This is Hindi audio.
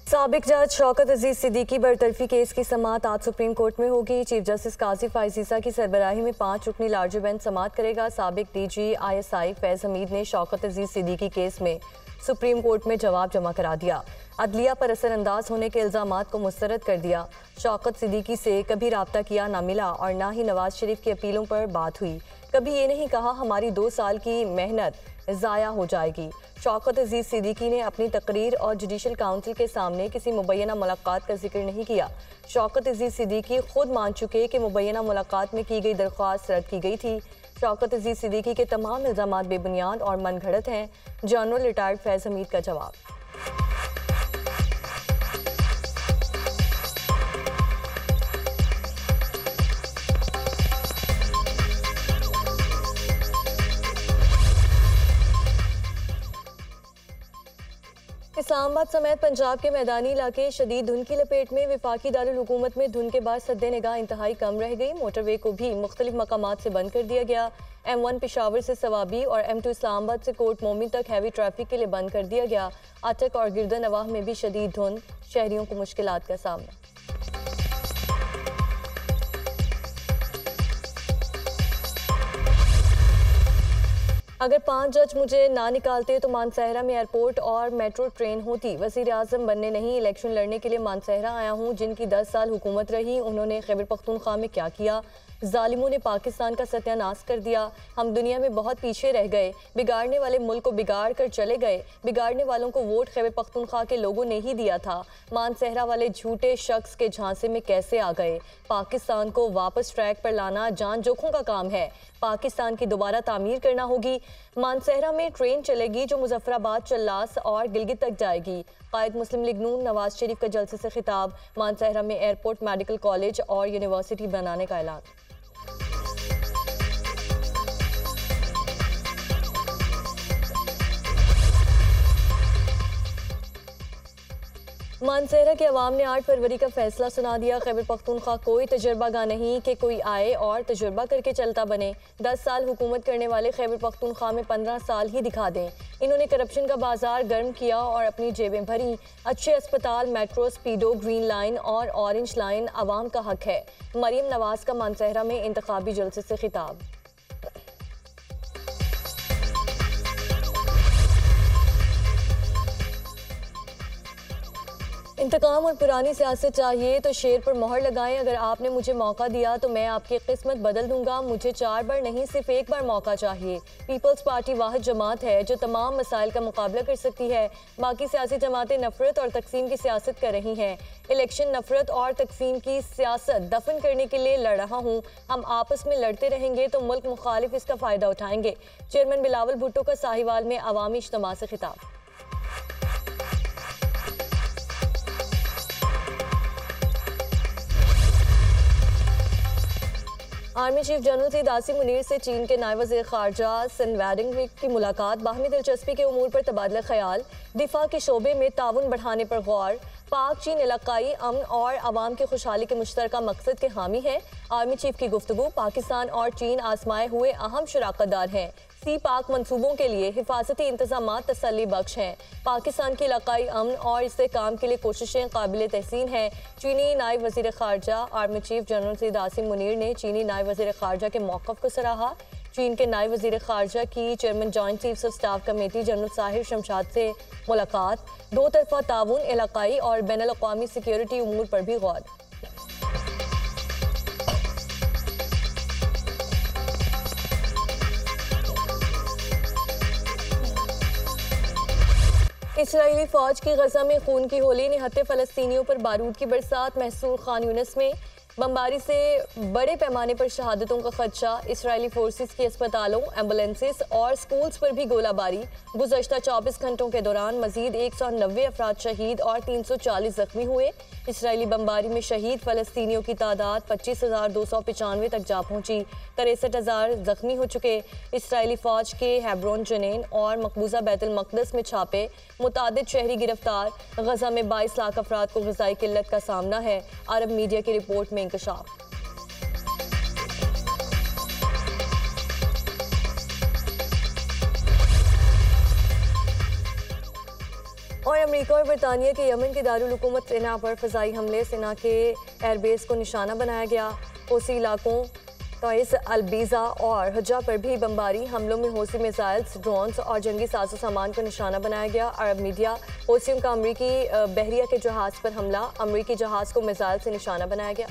साबिक जज शौकत अजीज सिद्दीकी बरतरफी केस की समाअत आज सुप्रीम कोर्ट में होगी। चीफ जस्टिस काजी फाइजीसा की सरबराही में 5 रुकनी लार्जर बेंच समाअत करेगा। साबिक DG ISI फैज हमीद ने शौकत अजीज सिद्दीकी केस में सुप्रीम कोर्ट में जवाब जमा करा दिया। अदलिया पर असरअंदाज होने के इल्जामात को मुस्तरद कर दिया। शौकत सिद्दीकी से कभी राब्ता किया ना मिला और ना ही नवाज शरीफ की अपीलों पर बात हुई। कभी ये नहीं कहा हमारी 2 साल की मेहनत ज़ाया हो जाएगी। शौकत अजीज सिद्दीकी ने अपनी तकरीर और जुडिशल काउंसिल के सामने किसी मुबैना मुलाकात का जिक्र नहीं किया। शौकत अजीज सिद्दीकी खुद मान चुके कि मुबैना मुलाकात में की गई दरख्वास्त रद्द की गई थी। शौकत अजीज सिद्दीकी के तमाम इल्जामात बेबुनियाद और मनगढ़ंत हैं। जनरल रिटायर्ड फैज हमीद का जवाब। इस्लामाबाद समेत पंजाब के मैदानी इलाके शदीद धुंध की लपेट में। वफाकी दारुल हुकूमत में धुंध के बाद सद्दे निगाह इंतहाई कम रह गई। मोटरवे को भी मुख्तलिफ मकामात से बंद कर दिया गया। M1 पेशावर से सवाबी और M2 इस्लामाबाद से कोट मोमिन तक हैवी ट्रैफिक के लिए बंद कर दिया गया। अटक और गिरदन नवाह में भी शदीद धुंध, शहरियों को मुश्किलात का सामना। अगर 5 जज मुझे ना निकालते तो मानसहरा में एयरपोर्ट और मेट्रो ट्रेन होती। वज़ीर आज़म बनने नहीं, इलेक्शन लड़ने के लिए मानसहरा आया हूँ। जिनकी 10 साल हुकूमत रही, उन्होंने खैबर पख्तूनख्वा में क्या किया? जालिमों ने पाकिस्तान का सत्यानाश कर दिया। हम दुनिया में बहुत पीछे रह गए। बिगाड़ने वाले मुल्क को बिगाड़ कर चले गए। बिगाड़ने वालों को वोट खैबर पख्तूनख्वा के लोगों ने ही दिया था। मानसहरा वाले झूठे शख्स के झांसे में कैसे आ गए? पाकिस्तान को वापस ट्रैक पर लाना जान जोखों का काम है। पाकिस्तान की दोबारा तामीर करना होगी। मानसहरा में ट्रेन चलेगी जो मुजफ्फराबाद, चल्लास और गिलगित तक जाएगी। कायद मुस्लिम लीग नून नवाज शरीफ का जलसे से खिताब। मानसहरा में एयरपोर्ट, मेडिकल कॉलेज और यूनिवर्सिटी बनाने का ऐलान। मानसहरा के अवाम ने 8 फरवरी का फैसला सुना दिया। खैबर पख्तूनख्वा कोई तजर्बागाह नहीं कि कोई आए और तजुर्बा करके चलता बने। 10 साल हुकूमत करने वाले खैबर पख्तूनख्वा में 15 साल ही दिखा दें। इन्होंने करप्शन का बाजार गर्म किया और अपनी जेबें भरी। अच्छे अस्पताल, मेट्रो, स्पीडो, ग्रीन लाइन और ऑरेंज लाइन अवाम का हक है। मरीम नवाज का मानसहरा में इंतखाबी जलसे से खिताब। इंतकाम और पुरानी सियासत चाहिए तो शेर पर मोहर लगाएं। अगर आपने मुझे मौका दिया तो मैं आपकी किस्मत बदल दूंगा। मुझे 4 बार नहीं, सिर्फ 1 बार मौका चाहिए। पीपल्स पार्टी वाहिद जमात है जो तमाम मसाइल का मुकाबला कर सकती है। बाकी सियासी जमातें नफरत और तकसीम की सियासत कर रही हैं। इलेक्शन नफरत और तकसीम की सियासत दफन करने के लिए लड़ रहा हूँ। हम आपस में लड़ते रहेंगे तो मुल्क मुखालिफ इसका फ़ायदा उठाएंगे। चेयरमैन बिलावल भुट्टो का साहिवाल में अवामी इज्तिमा से खिताब। Army chief general Saeed Asim Munir से चीन के नायब वज़ीर ख़ारजा सन वेडिंग की मुलाकात। बाहमी दिलचस्पी के उमूर पर तबादला ख्याल। दिफा के शोबे में ताउन बढ़ाने पर गौर। पाक चीन इलाकाई अमन और आवाम की खुशहाली के मुश्तरका मकसद के हामी है। आर्मी चीफ की गुफ्तगू। पाकिस्तान और चीन आजमाए हुए अहम शराकतदार हैं। सी पाक मंसूबों के लिए हिफाजती इंतजामात तसल्ली बख्श हैं। पाकिस्तान के इलाकाई अमन और इस्तेहकाम के लिए कोशिशें काबिल तहसीन हैं। चीनी नायब वज़ीर ख़ारजा army chief general Saeed Asim Munir ने चीनी नायब वज़ीर ख़ारजा के मौक़िफ़ को सराहा। चीन के नायब वज़ीर ख़ारजा की chairman joint chiefs of staff committee general Sahir Shamshad से मुलाकात। 2 तरफ़ा ताउन, इलाकाई और बैनुल अक़वामी सिक्योरिटी उमूर पर भी गौर। इसराइली फ़ौज की गजा में खून की होली। निहत्ते फ़लस्तीनियों पर बारूद की बरसात। महसूर खान यूनिस में बमबारी से बड़े पैमाने पर शहादतों का खदशा। इसराइली फोर्सेस की अस्पतालों, एम्बुलेंसेस और स्कूल्स पर भी गोलाबारी। गुज़श्ता 24 घंटों के दौरान मजीद 190 अफराद शहीद और 340 जख्मी हुए। इसराइली बमबारी में शहीद फ़लस्तीनियों की तादाद 25,295 तक जा पहुंची। 63,000 जख्मी हो चुके। इसराइली फ़ौज के हेब्रोन, जनीन और मकबूजा बैतुल मक़दस में छापे। मुतादिद शहरी गिरफ्तार। गजा में 22 लाख अफराद को ग़िज़ाई किल्लत का सामना है। अरब मीडिया की रिपोर्ट में इंकशाफ। और अमेरिका और बरतानिया के यमन के दारुल हुकूमत सेना पर फ़ज़ाई हमले, सेना के एयरबेस को निशाना बनाया गया। हौसी इलाकों तइस अलबीज़ा और हजा पर भी बमबारी हमलों में हौसी मिसाइल्स, ड्रोन्स और जंगी साजो सामान को निशाना बनाया गया। अरब मीडिया हौसियों का अमरीकी बहरिया के जहाज़ पर हमला, अमरीकी जहाज़ को मिसाइल से निशाना बनाया गया।